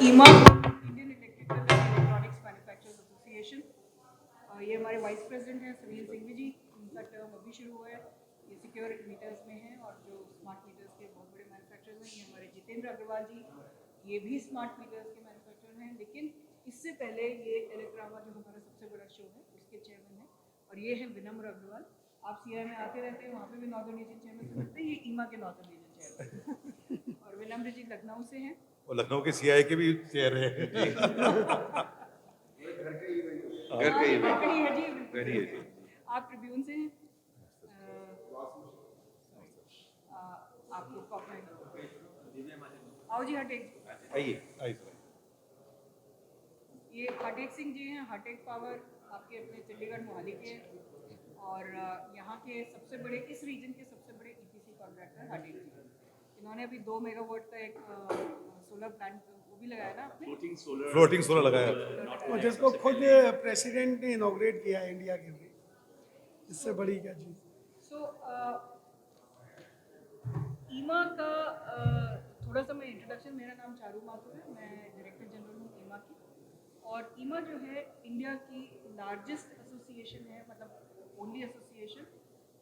ईमा Indian electrical electronics manufacturers association, ये हमारे वाइस प्रेसिडेंट हैं सुनील सिंघवी जी, उनका टर्म अभी शुरू हुआ है। ये सिक्योर मीटर्स में हैं और जो स्मार्ट मीटर्स के बहुत बड़े मैन्युफैक्चरर्स हैं। ये हमारे जितेंद्र अग्रवाल जी, ये भी स्मार्ट मीटर्स के मैन्युफैक्चरर हैं, लेकिन इससे पहले ये इलेक्ट्रामा जो हमारा सबसे बड़ा शो है उसके चेयरमैन हैं। और ये है विनम्र अग्रवाल, आप सीआई में आते रहते हैं, वहाँ पे भी नॉर्दर्न रीजन चेयरमैन से मिलते हैं, ये ईमा के नॉर्दर्न रीजन चेयरमैन। और विनम्र जी लखनऊ से हैं, और लखनऊ के सीआई के भी चेहरे हैं। गढ़ी है जी। आप ट्रिब्यून से हैं, आप लोग को अपना आओ जी हटेक, आइए ये हटेक सिंह जी हैं, हटेक पावर आपके अपने चंडीगढ़ मोहाली के हैं। और यहाँ के सबसे बड़े, इस रीजन के सबसे बड़े ईपीसी कॉन्ट्रैक्टर हटेक जी। इन्होंने अभी 2 मेगावाट का एक सोलर प्लांट वो भी लगाया ना आपने, फ्लोटिंग सोलर लगाया और जिसको खुद प्रेसिडेंट ने इनॉग्रेट किया है इंडिया के लिए, इससे बड़ी क्या चीज़। सो ईमा का थोड़ा सा मैं इंट्रोडक्शन, मेरा नाम चारू माथुर है, मैं डायरेक्टर जनरल हूँ ईमा की। और ईमा जो है इंडिया की लार्जेस्ट एसोसिएशन है, मतलब only association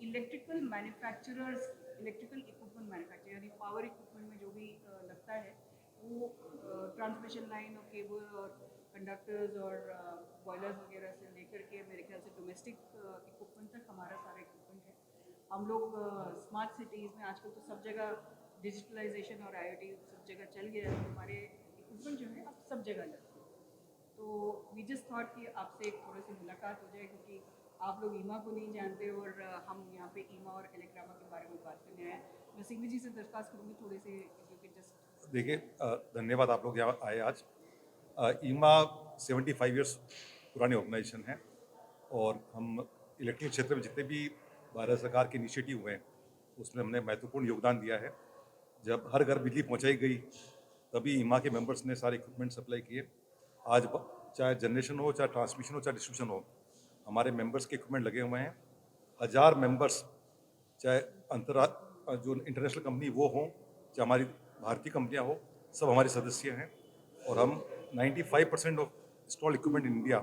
electrical manufacturers, electrical equipment manufacture, यानी पावर इक्विपमेंट में जो भी लगता है वो ट्रांसमिशन लाइन और केबल और कंडक्टर्स और बॉयलर्स वगैरह से लेकर के मेरे ख्याल से डोमेस्टिक इक्विपमेंट तक हमारा सारा इक्विपमेंट है। हम लोग स्मार्ट सिटीज़ में आजकल तो सब जगह डिजिटलाइजेशन और आईओटी सब जगह चल गया है, हमारे इक्विपमेंट जो है अब सब जगह लगते हैं। तो वी जस्ट थॉट कि आपसे एक थोड़ी सी मुलाकात हो जाए, क्योंकि आप लोग ईमा को नहीं जानते और हम यहाँ पे ईमा और इलेक्ट्रामा के बारे में बात करने आए। मैं सिंघवी जी से दरख्वास्त करूँगी थोड़े से, क्योंकि जस्ट देखिए, धन्यवाद आप लोग यहाँ आए आज। ईमा 75 ईयर्स पुरानी ऑर्गेनाइजेशन है और हम इलेक्ट्रिकल क्षेत्र में जितने भी भारत सरकार के इनिशिएटिव हुए हैं उसमें हमने महत्वपूर्ण योगदान दिया है। जब हर घर बिजली पहुँचाई गई तभी ईमा के मेंबर्स ने सारे इक्विपमेंट सप्लाई किए। आज चाहे जनरेशन हो, चाहे ट्रांसमिशन हो, चाहे डिस्ट्रीब्यूशन हो, हमारे मेंबर्स के इक्विपमेंट लगे हुए हैं। 1000 मेंबर्स, चाहे जो इंटरनेशनल कंपनी वो हों, चाहे हमारी भारतीय कंपनियां हो, सब हमारे सदस्य हैं। और हम 95% of installed equipment in India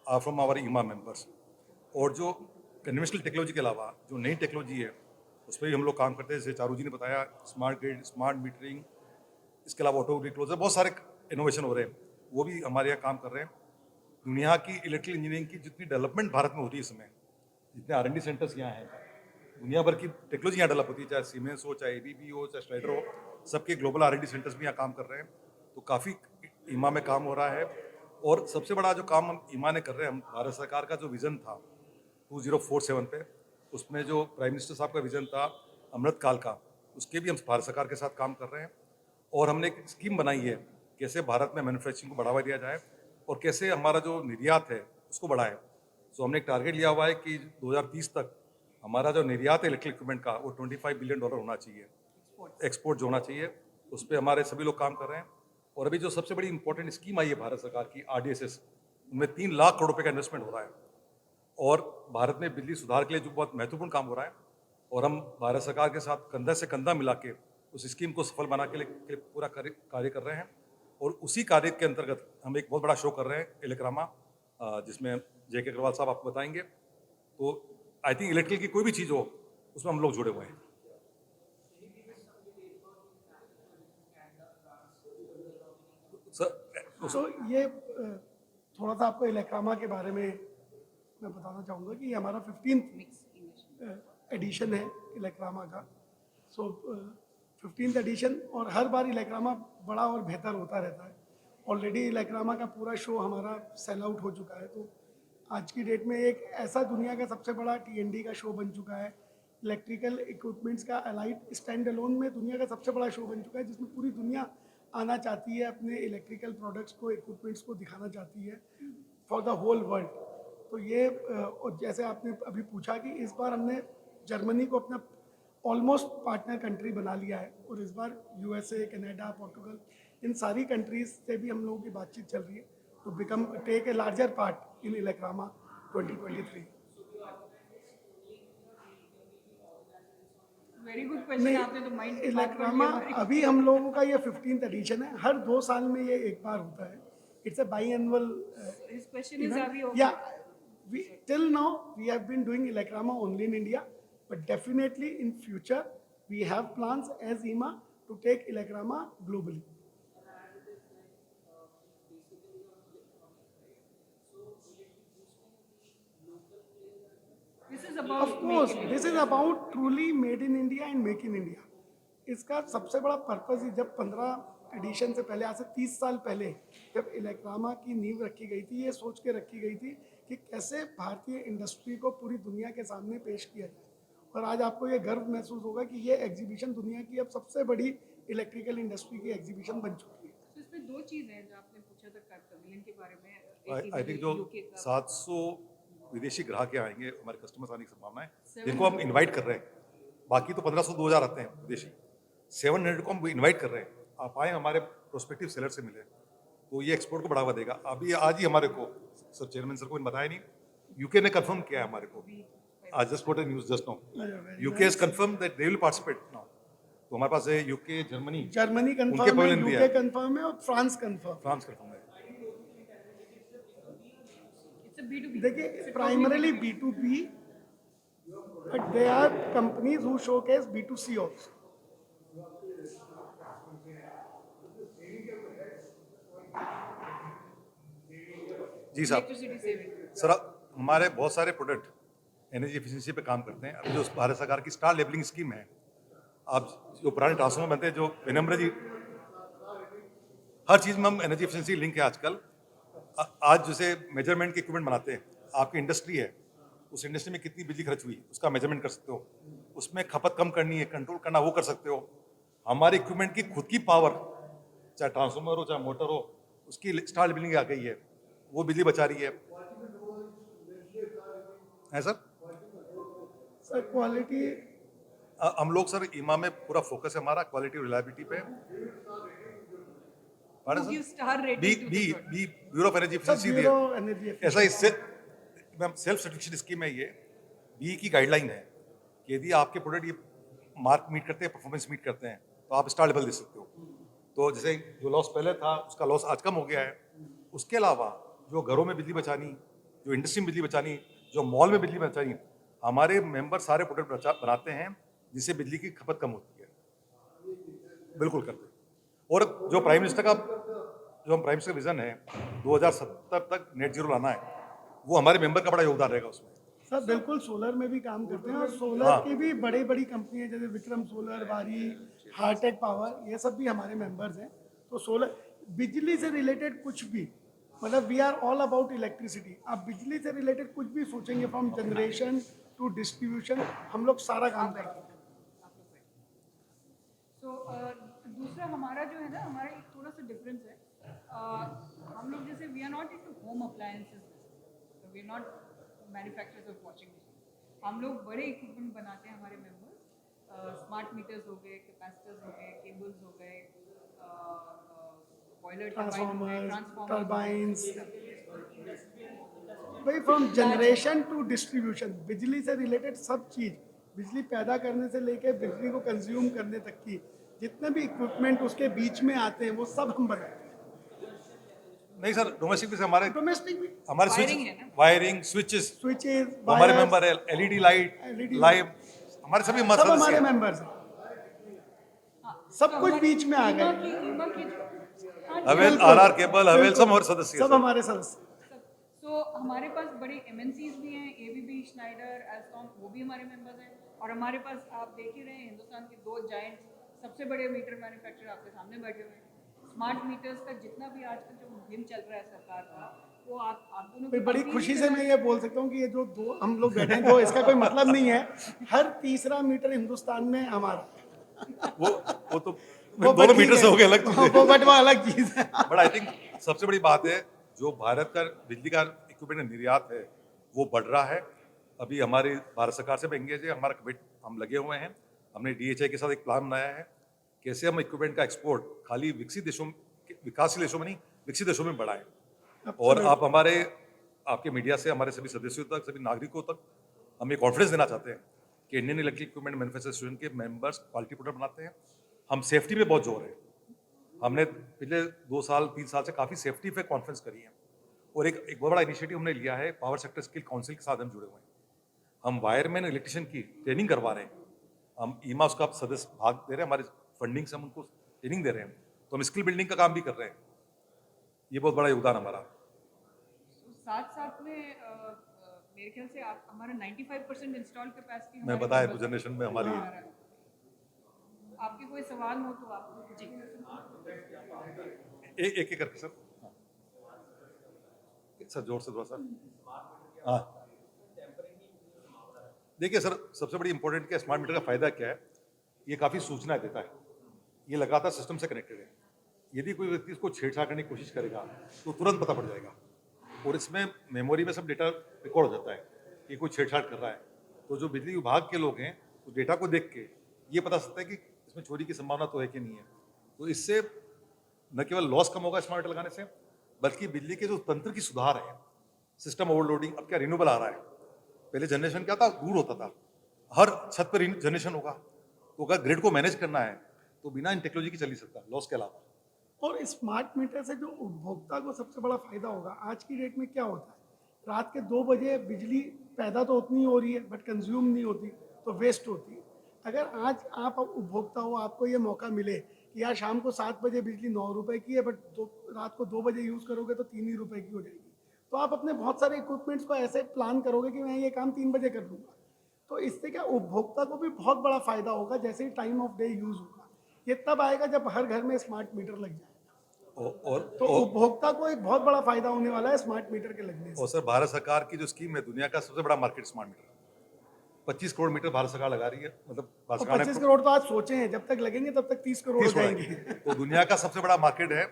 are from our IEEMA members. और जो कन्वेंशनल टेक्नोलॉजी के अलावा जो नई टेक्नोलॉजी है उस पर भी हम लोग काम करते हैं। जैसे चारू जी ने बताया, स्मार्ट ग्रिड, स्मार्ट मीटरिंग, इसके अलावा ऑटो रिक्लोजर, बहुत सारे इनोवेशन हो रहे हैं, वो भी हमारे यहाँ काम कर रहे हैं। दुनिया की इलेक्ट्रिकल इंजीनियरिंग की जितनी डेवलपमेंट भारत में होती है इस समय, जितने R&D सेंटर्स यहाँ हैं, दुनिया भर की टेक्नोलॉजी यहाँ डेवलप होती है, चाहे सीमेंस हो, चाहे ABB हो, चाहे स्ट्राइडर हो, सबके ग्लोबल R&D सेंटर्स भी यहाँ काम कर रहे हैं। तो काफ़ी ईमा में काम हो रहा है। और सबसे बड़ा जो काम हम ईमा ने कर रहे हैं, हम भारत सरकार का जो विज़न था 2047 पे, उसमें जो प्राइम मिनिस्टर साहब का विज़न था अमृत काल का, उसके भी हम भारत सरकार के साथ काम कर रहे हैं। और हमने एक स्कीम बनाई है कैसे भारत में मैन्युफैक्चरिंग को बढ़ावा दिया जाए और कैसे हमारा जो निर्यात है उसको बढ़ाए। सो हमने एक टारगेट लिया हुआ है कि 2030 तक हमारा जो निर्यात है इलेक्ट्रिक इक्विपमेंट का वो $25 बिलियन होना चाहिए, एक्सपोर्ट जो होना चाहिए। उस पर हमारे सभी लोग काम कर रहे हैं। और अभी जो सबसे बड़ी इंपॉर्टेंट स्कीम आई है भारत सरकार की RDSS, उनमें 3 लाख करोड़ रुपये का इन्वेस्टमेंट हो रहा है। और भारत में बिजली सुधार के लिए जो बहुत महत्वपूर्ण काम हो रहा है, और हम भारत सरकार के साथ कंधा से कंधा मिला के उस स्कीम को सफल बना के लिए पूरा कार्य कर रहे हैं। और उसी कार्य के अंतर्गत हम एक बहुत बड़ा शो कर रहे हैं इलेक्ट्रामा, जिसमें JK अग्रवाल साहब आपको बताएंगे। तो आई थिंक इलेक्ट्रिकल की कोई भी चीज़ हो उसमें हम लोग जुड़े हुए हैं। तो ये थोड़ा सा आपको इलेक्ट्रामा के बारे में मैं बताना चाहूँगा कि ये हमारा 15th एडिशन है इलेक्ट्रामा का। सो 15th एडिशन, और हर बार इलेक्ट्रामा बड़ा और बेहतर होता रहता है। ऑलरेडी इलेक्ट्रामा का पूरा शो हमारा सेल आउट हो चुका है। तो आज की डेट में एक ऐसा दुनिया का सबसे बड़ा TND का शो बन चुका है, इलेक्ट्रिकल इक्विपमेंट्स का अलाइट स्टैंड अलोन में दुनिया का सबसे बड़ा शो बन चुका है, जिसमें पूरी दुनिया आना चाहती है, अपने इलेक्ट्रिकल प्रोडक्ट्स को, इक्विपमेंट्स को दिखाना चाहती है फॉर द होल वर्ल्ड। तो ये और जैसे आपने अभी पूछा कि इस बार हमने जर्मनी को अपना ऑलमोस्ट पार्टनर कंट्री बना लिया है, और इस बार USA, कनाडा, पोर्टुगल, इन सारी कंट्रीज से भी हम लोगों की बातचीत चल रही है to become take a larger part in Elecrama 2023। Very good question, नहीं, आपने तो माइंड इलेक्रामा अभी हम लोगों का ये 15th एडिशन है, हर 2 साल में ये एक बार होता है। It's a biannual his question is are we या we till now we have been doing Elecrama only in India, but definitely in future we have plans as IMA to take Elecrama globally. This is Of about course, this is about truly made in India and make in India. इसका सबसे बड़ा purpose ही जब 15 addition से पहले, आज से 30 साल पहले जब इलेक्रामा की नींव रखी गई थी, ये सोच के रखी गई थी कि कैसे भारतीय इंडस्ट्री को पूरी दुनिया के सामने पेश किया जाए। और आज आपको ये गर्व महसूस होगा कि ये एग्जीबिशन दुनिया की अब सबसे बड़ी इलेक्ट्रिकल इंडस्ट्री की एग्जीबिशन बन चुकी है। तो इसमें दो चीज़ हैं जो आपने पूछा था पवेलियन के बारे में। आई थिंक जो UK का 700 विदेशी ग्राहक यहाँ आएंगे, हमारे कस्टमर्स आने की संभावना है, जिनको हम इनवाइट कर रहे हैं। बाकी तो 1500 2000 आते हैं विदेशी, 700 को हम इनवाइट कर रहे हैं। आप आए, हमारे प्रोस्पेक्टिव सेलर से मिले, तो ये एक्सपोर्ट को बढ़ावा देगा। अभी आज ही हमारे को सर, चेयरमैन सर को बताया नहीं, यूके ने कंफर्म किया है हमारे को, आज just got a news just now, UK has confirm that they will participate now. तो हमारे पास है यूके, जर्मनी जर्मनी उनके कंफर्म है, पवेलियन दिया यूके है, कंफर्म है और फ्रांस कंफर्म। फ्रांस कंफर्म है। It's a B2B। देखिए primarily B2B, but they are companies who showcase B2C also. जी साहब। Electricity saving. सर, हमारे बहुत सारे प्रोडक्ट एनर्जी एफिशिएंसी पे काम करते हैं। अभी जो भारत सरकार की स्टार लेबलिंग स्कीम है, आप जो पुराने ट्रांसफार्मर बनते हैं, जो विनम्र जी, हर चीज़ में हम एनर्जी एफिशिएंसी लिंक है आजकल। आज जैसे मेजरमेंट के इक्विपमेंट बनाते हैं, आपकी इंडस्ट्री है, उस इंडस्ट्री में कितनी बिजली खर्च हुई उसका मेजरमेंट कर सकते हो, उसमें खपत कम करनी है, कंट्रोल करना, वो कर सकते हो। हमारे इक्विपमेंट की खुद की पावर, चाहे ट्रांसफार्मर हो चाहे मोटर हो, उसकी स्टार लेबलिंग आ गई है, वो बिजली बचा रही है सर। सर क्वालिटी, हम लोग सर ईमा में पूरा फोकस है हमारा क्वालिटी और रिलायबिलिटी पे। Who gives star rating B to B the product? B bureau of energy सब एफिशिएंसी ब्यूरो एनर्जी ऐसा इससे सेल्फ सर्टिफिकेशन स्कीम है ये, बी की गाइडलाइन है कि यदि आपके प्रोडक्ट ये मार्क मीट करते हैं, परफॉर्मेंस मीट करते हैं, तो आप स्टार लेवल दे सकते हो। तो जैसे जो लॉस पहले था उसका लॉस आज कम हो गया है। उसके अलावा जो घरों में बिजली बचानी, जो इंडस्ट्री में बिजली बचानी, जो मॉल में बिजली बचानी, हमारे मेंबर सारे प्रोडक्ट बनाते हैं जिससे बिजली की खपत कम होती है। बिल्कुल करते हैं। और जो प्राइम मिनिस्टर का जो हम प्राइम मिनिस्टर का विजन है 2070 तक नेट जीरो लाना है, वो हमारे मेंबर का बड़ा योगदान रहेगा उसमें। सर बिल्कुल सोलर में भी काम करते हैं और सोलर हाँ। की भी बड़ी बड़ी कंपनियां जैसे विक्रम सोलर, वारी, हार्टेक पावर, ये सब भी हमारे मेंबर्स हैं। तो सोलर, बिजली से रिलेटेड कुछ भी, मतलब we are all about electricity. आप बिजली से रिलेटेड कुछ भी सोचेंगे, फ्रॉम जनरेशन टू डिस्ट्रीब्यूशन, हम लोग सारा काम करते हैं। तो दूसरा हमारा जो है ना, हमारा एक थोड़ा सा डिफरेंस है। हम लोग जैसे we are not into home appliances, we are not manufacturers of washing machine. हम लोग बड़े इक्विपमेंट बनाते हैं हमारे मेंबर्स, स्मार्ट मीटर्स हो गए, कैपेसिटर्स हो गए, केबल्स हो गए, बॉयलर ट्रांसफार्मर्स, टर्बाइंस, भाई फ्रॉम जनरेशन टू डिस्ट्रीब्यूशन, बिजली से रिलेटेड सब चीज़, बिजली पैदा करने से लेके बिजली को कंज्यूम करने तक की जितने भी इक्विपमेंट उसके बीच में आते हैं वो सब हम बनाते हैं। नहीं सर, डोमेस्टिक भी से हमारे डोमेस्टिक भी, हमारे Wiring है ना? वायरिंग स्विचेस स्विचेस, हमारे मेंबर है, एलईडी लाइट, LED लाइव, हमारे सभी सब सदस्य हमारे हैं। मेंबर्स हैं। सब कुछ बीच में आ गए। ईमा की जो हवेल, आरआर केबल, हवेल, सब हमारे सदस्य हैं सब सर। हमारे सदस्य। तो हमारे पास बड़े MNCs भी हैं, ABB, स्नाइडर, एल्स्टॉम, वो भी हमारे मेंबर्स हैं। और हमारे पास आप देख ही रहे हैं हिंदुस्तान के दो जायंट्स, सबसे बड़े मीटर मैन्युफैक्चरर आपके सामने बैठे हुए हैं। स्मार्ट मीटर्स का जितना भी आजकल जो मुहिम चल रहा है सरकार का, वो आप दोनों की बड़ी अपील खुशी ही से करना मैं ये बोल सकता हूँ कि ये जो दो हम लोग बैठे हैं, दो, इसका कोई मतलब नहीं है, हर तीसरा मीटर हिंदुस्तान में हमारा। वो तो वो दोनों ठीक मीटर है। से हो गए अलग चीज़ है। वो बट वो अलग चीज़ है। बट आई थिंक सबसे बड़ी बात है, जो भारत का बिजली का इक्विपमेंट निर्यात है वो बढ़ रहा है। अभी हमारी भारत सरकार से भी एंगेज है, हमारा कमिट हम लगे हुए हैं। हमने DHI के साथ एक प्लान बनाया है कैसे हम इक्विपमेंट का एक्सपोर्ट खाली विकसित देशों, विकासशील देशों में नहीं, विकसित देशों में बढ़ाएं। और आप हमारे, आपके मीडिया से हमारे सभी सदस्यों तक, सभी नागरिकों तक हम ये कॉन्फिडेंस देना चाहते हैं कि Indian electric equipment manufacture association के मेंबर्स क्वालिटी प्रोडक्ट बनाते हैं। हम सेफ्टी पे बहुत जोर है। हमने पिछले 2 साल 3 साल से काफ़ी सेफ्टी पे कॉन्फ्रेंस करी है और एक बहुत बड़ा इनिशिएटिव हमने लिया है, पावर सेक्टर स्किल काउंसिल के साथ हम जुड़े हुए हैं। हम वायरमैन इलेक्ट्रिशियन की ट्रेनिंग करवा रहे हैं। हम ईमा उसका सदस्य भाग दे रहे हैं, हमारे फंडिंग से हम उनको ट्रेनिंग दे रहे हैं, तो हम स्किल बिल्डिंग का काम भी कर रहे हैं। ये बहुत बड़ा योगदान हमारा। साथ साथ में मेरे ख्याल से आप हमारा 95% इंस्टॉल कैपेसिटी मैं बताया तो जनरेशन में हमारी आपके कोई सवाल हो तो आप जी एक एक करके सर। सर जोर से थोड़ा सा। हाँ देखिए सर, सबसे बड़ी इंपॉर्टेंट क्या स्मार्ट मीटर का फायदा क्या है, ये काफ़ी सूचना देता है, ये लगातार सिस्टम से कनेक्टेड है। यदि कोई व्यक्ति इसको छेड़छाड़ करने की कोशिश करेगा तो तुरंत पता पड़ जाएगा और इसमें मेमोरी में सब डेटा रिकॉर्ड हो जाता है कि कोई छेड़छाड़ कर रहा है। तो जो बिजली विभाग के लोग हैं उस डेटा को देख के ये पता सकता है कि इसमें चोरी की संभावना तो है कि नहीं है। तो इससे न केवल लॉस कम होगा स्मार्ट मीटर लगाने से, बल्कि बिजली के जो तंत्र की सुधार है, सिस्टम ओवरलोडिंग, अब क्या रिन्यूएबल आ रहा है। पहले जनरेशन क्या था, दूर होता था, हर छत पर जनरेशन होगा, तो अगर ग्रिड को मैनेज करना है तो बिना इन टेक्नोलॉजी की चल नहीं सकता लॉस के अलावा। और स्मार्ट मीटर से जो उपभोक्ता को सबसे बड़ा फायदा होगा, आज की डेट में क्या होता है, रात के 2 बजे बिजली पैदा तो उतनी हो रही है बट कंज्यूम नहीं होती, तो वेस्ट होती है। अगर आज आप उपभोक्ता हो, आपको ये मौका मिले कि यार शाम को 7 बजे बिजली 9 रुपए की है बट रात को 2 बजे यूज़ करोगे तो 3 ही रुपए की हो जाएगी, तो आप अपने बहुत सारे इक्विपमेंट्स को ऐसे प्लान करोगे कि मैं ये काम 3 बजे कर लूँगा। तो इससे क्या उपभोक्ता को भी बहुत बड़ा फायदा होगा, जैसे ही टाइम ऑफ डे यूज़ होगा। ये तब आएगा जब हर घर में स्मार्ट मीटर लग जाएगा तो उपभोक्ता को एक बहुत बड़ा फायदा होने वाला है स्मार्ट मीटर के लगने से। और सर, भारत सरकार की जो स्कीम है, दुनिया का सबसे बड़ा market smart meter, 25 crore meter Bharat सरकार लगा रही है। मतलब भारत सरकार 25 करोड़ तो आज सोचे हैं, जब तक लगेंगे तब तक 30 करोड़ हो जाएंगे। तो दुनिया का सबसे बड़ा मार्केट है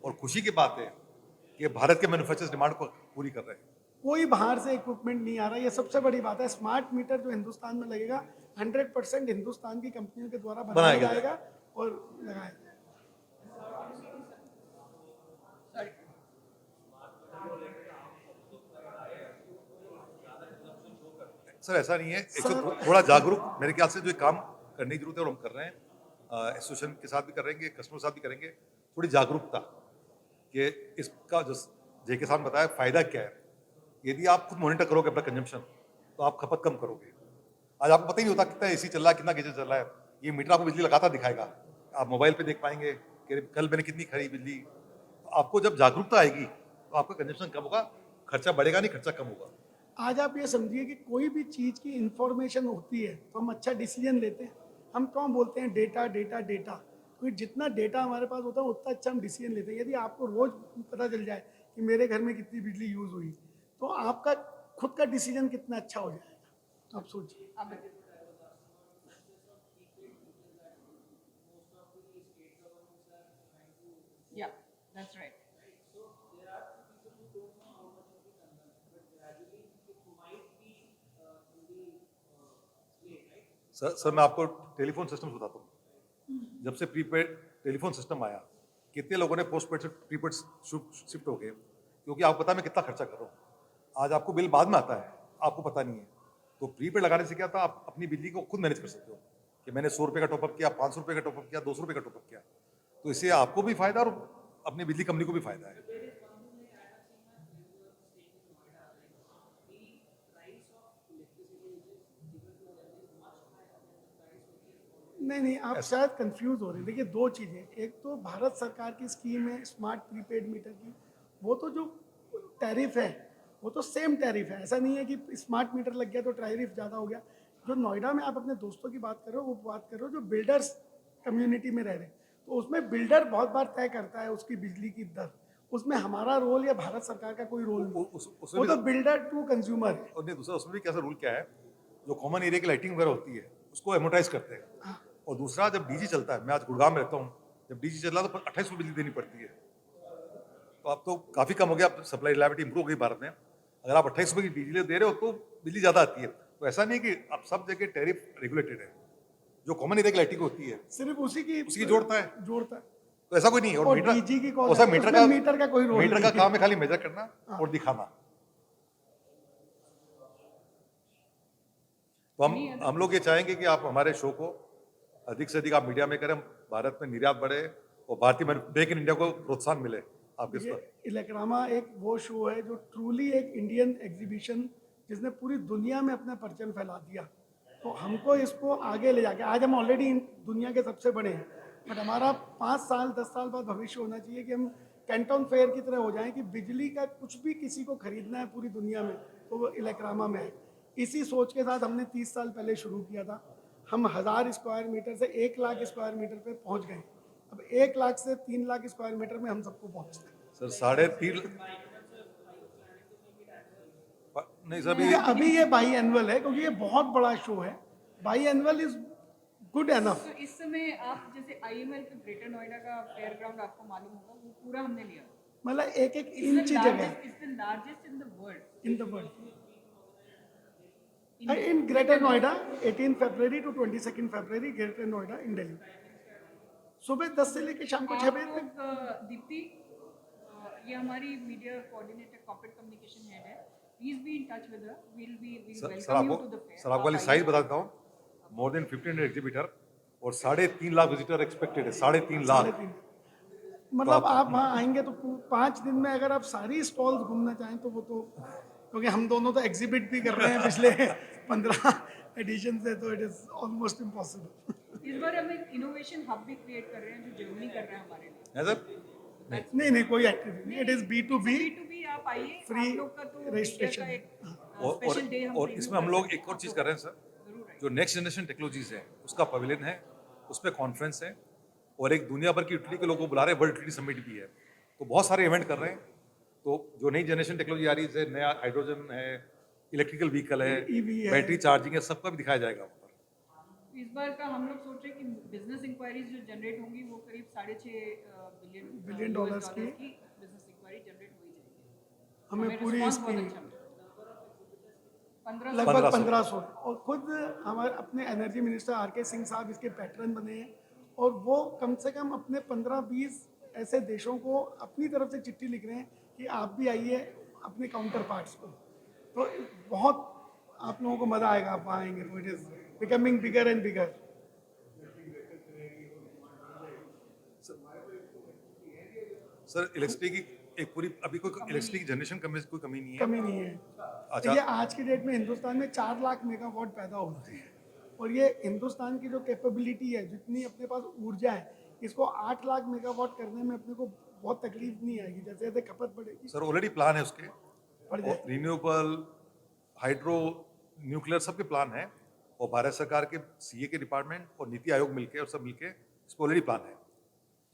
और खुशी की बात है कि भारत के मैन्युफैक्चरर्स डिमांड को पूरी कर रहे हैं। कोई बाहर से इक्विपमेंट नहीं आ रहा, ये सबसे बड़ी बात है। स्मार्ट मीटर जो हिंदुस्तान में लगेगा 100% हिंदुस्तान की कंपनियों के द्वारा बनाया जाएगा और लगाया जाएगा। सर ऐसा नहीं है, एक तो थोड़ा जागरूक मेरे ख्याल से जो काम करने की जरूरत है और हम कर रहे हैं, एसोसिएशन के साथ भी करेंगे, कस्टमर के साथ भी करेंगे। थोड़ी जागरूकता कि इसका जो जे के साथ बताया फायदा क्या है। यदि आप खुद मॉनिटर करोगे अपना कंजम्पशन तो आप खपत कम करोगे। आज आपको पता ही नहीं होता कितना एसी चल रहा है, कितना गीजर चल रहा है, ये मीटर आपको बिजली लगातार दिखाएगा। आप मोबाइल पे देख पाएंगे कि कल मैंने कितनी खरी बिजली। आपको जब जागरूकता आएगी तो आपका कंजम्पशन कम होगा, खर्चा बढ़ेगा नहीं, खर्चा कम होगा। आज आप ये समझिए कि कोई भी चीज़ की इंफॉर्मेशन होती है तो हम अच्छा डिसीजन लेते हैं। हम क्यों बोलते हैं डेटा डेटा डेटा, क्योंकि जितना डेटा हमारे पास होता है उतना अच्छा हम डिसीजन लेते हैं। यदि आपको रोज़ पता चल जाए कि मेरे घर में कितनी बिजली यूज़ हुई, तो आपका खुद का डिसीजन कितना अच्छा हो जाएगा, आप सोचिए। Yeah, that's right. सर मैं आपको टेलीफोन सिस्टम बताता हूँ। जब से प्रीपेड टेलीफोन सिस्टम आया, कितने लोगों ने पोस्ट पेड से प्रीपेड शिफ्ट हो गए, क्योंकि आपको पता है मैं कितना खर्चा कर रहा हूँ। आज आपको बिल बाद में आता है, आपको पता नहीं है। तो प्रीपेड लगाने से क्या था, आप अपनी बिजली को खुद मैनेज कर सकते हो कि मैंने 100 रुपये का टॉपअप किया, 500 रुपये का टॉपअप किया, 200 रुपये का टॉपअप किया। तो इससे आपको भी फायदा और अपनी बिजली कंपनी को भी फायदा है। नहीं, आप शायद कंफ्यूज हो रहे हैं। देखिए, दो चीज़ें, एक तो भारत सरकार की स्कीम है स्मार्ट प्रीपेड मीटर की, वो तो जो टैरिफ है वो तो सेम टैरिफ है। ऐसा नहीं है कि स्मार्ट मीटर लग गया तो टैरिफ ज़्यादा हो गया। जो नोएडा में आप अपने दोस्तों की बात कर रहे हो, वो बात कर रहे हो जो बिल्डर्स कम्युनिटी में रह रहे हैं, तो उसमें बिल्डर बहुत बार तय करता है उसकी बिजली की दर। उसमें हमारा रोल या भारत सरकार का कोई रोल नहीं, वो तो बिल्डर टू कंज्यूमर है। और नहीं, दूसरा उसमें भी कैसा रूल क्या है, जो कॉमन एरिया की लाइटिंग वगैरह होती है उसको एमोटाइज करते हैं। और दूसरा, जब डीजी चलता है, मैं आज गुड़गांव में रहता हूँ, जब डीजी चल रहा तो 28 बिजली देनी पड़ती है। तो अब तो काफ़ी कम हो गया, सप्लाई रिलायबिलिटी इंप्रूव हो गई भारत में। अगर आप 28 रुपये की बिजली दे रहे हो तो बिजली ज़्यादा आती है। तो ऐसा नहीं कि अब सब जगह टैरिफ रेगुलेटेड है, जो कॉमन एरिया की लाइटिंग होती है सिर्फ उसी जोड़ता है। तो ऐसा कोई नहीं है। और मीटर, डीजी की और सर मीटर का कोई रोल मीटर का काम है खाली मेजर करना और दिखाना। तो हम लोग ये चाहेंगे कि आप हमारे शो को अधिक से अधिक आप मीडिया में करें, भारत में निर्यात बढ़े और भारतीय मेक इन इंडिया को प्रोत्साहन मिले आपके इस ये पर। इलेक्रामा एक वो शो है जो ट्रूली एक इंडियन एग्जीबिशन जिसने पूरी दुनिया में अपना परचम फैला दिया। तो हमको इसको आगे ले जाके, आज हम ऑलरेडी दुनिया के सबसे बड़े हैं, बट हमारा 5 साल 10 साल बाद भविष्य होना चाहिए कि हम कैंटन फेयर की तरह हो जाएं कि बिजली का कुछ भी किसी को खरीदना है पूरी दुनिया में तो वो इलेक्रामा में है। इसी सोच के साथ हमने 30 साल पहले शुरू किया था। हम 1000 स्क्वायर मीटर से 1 लाख स्क्वायर मीटर पे पहुंच गए। अब 1 लाख से 3 लाख स्क्वायर मीटर में हम सबको पहुंचते हैं। सर 3.5 नहीं सर ठीक है, अभी ये बाई एनुअल है क्योंकि ये बहुत बड़ा शो है। By annual is good enough. तो इस समय आप जैसे IML का ग्रेटर नोएडा का फेयर ग्राउंड आपको मालूम होगा, वो पूरा हमने लिया। मतलब एक एक इंच जगह it's the largest in the world. In the world in greater Noida 18 फरवरी टू 22 फरवरी ग्रेटर नोएडा इन दिल्ली, सुबह 10 से लेकर शाम को 6 बजे तक। दीप्ति, ये हमारी media coordinator corporate communication head है, please be in touch with her, will sir welcome you आपको टू द फेयर। सर आपको वाली साइज बता देता हूँ, मोर देन 1500 एग्जीबिटर और 3.5 लाख विजिटर एक्सपेक्टेड है। 3.5 लाख। मतलब आप वहाँ आएंगे तो 5 दिन में अगर आप सारी स्टॉल्स घूमना चाहें तो वो तो, क्योंकि हम दोनों तो एग्जिबिट भी कर रहे हैं पिछले 15 एडिशन से, तो इट इज ऑलमोस्ट इम्पॉसिबल। इस बार हम एक इनोवेशन हब भी क्रिएट कर रहे हैं जो जर्मनी कर रहा है हमारे लिए। है सर? नहीं कोई एक्टिविटी नहीं, इट इज B2B। B2B आप आइए, Free आप लोग का तो registration। मीडिया का एक स्पेशल डे हम और preview इसमें हम कर लोग सकते एक और चीज़ कर रहे हैं सर, जरूर आइए। जो नेक्स्ट जनरेशन टेक्नोलॉजीज है उसका पवेलियन है, उस पर कॉन्फ्रेंस है और एक दुनिया भर की यूटिलिटी के लोगों को बुला रहे हैं, वर्ल्ड यूटिलिटी समिट भी है। तो बहुत सारे इवेंट कर रहे हैं। तो जो नई जनरेशन टेक्नोलॉजी आ रही है, जैसे नया हाइड्रोजन है, इलेक्ट्रिकल व्हीकल है, EV है। बैटरी चार्जिंग है, सबका भी दिखाया जाएगा वहाँ पर। इस बार का हम लोग सोच रहे हैं कि बिजनेस इंक्वायरीज जो जनरेट होंगी वो करीब $6.5 बिलियन डॉलर्स की बिजनेस इंक्वायरी जनरेट हो ही जाएगी। हमें पूरी response इसकी बहुत अच्छा मिला। 1500 लगभग 1500। 1500। और खुद हमारे अपने एनर्जी मिनिस्टर RK सिंह साहब इसके पैटर्न बने हैं और वो कम से कम अपने 15-20 ऐसे देशों को अपनी तरफ से चिट्ठी लिख रहे हैं कि आप भी आइए अपने काउंटर पार्ट्स को। तो बहुत आप लोगों को मज़ा आएगा, आप वहाँ आएंगे तो it is becoming bigger and bigger. Sir electricity की एक पूरी अभी कोई इलेक्ट्रिसिटी की जनरेशन कोई कमी नहीं है। कमी नहीं है। अच्छा। देखिए आज की डेट में हिंदुस्तान में 4 लाख मेगावाट पैदा होते हैं और ये हिंदुस्तान की जो कैपेबिलिटी है, जितनी अपने पास ऊर्जा है, इसको 8 लाख मेगावाट करने में अपने को बहुत तकलीफ नहीं आएगी। जैसे जैसे खपत बढ़ेगी सर ऑलरेडी प्लान है उसके, बढ़ जाएगी। रिन्यूएबल, हाइड्रो, न्यूक्लियर सबके प्लान है और भारत सरकार के CA के डिपार्टमेंट और नीति आयोग मिलके और सब मिलके इस पर ऑलरेडी प्लान है।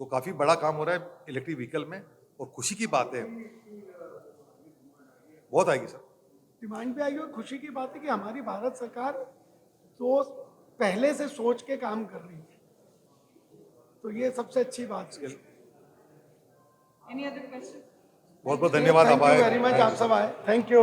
तो काफ़ी बड़ा काम हो रहा है इलेक्ट्रिक व्हीकल में और खुशी की बात है, बहुत आएगी सर। डिमांड भी आएगी और खुशी की बात है कि हमारी भारत सरकार तो पहले से सोच के काम कर रही है, तो ये सबसे अच्छी बात है। Any other question? बहुत बहुत धन्यवाद आप थैंक यू आए। वेरी मच, आप सब आए, थैंक यू।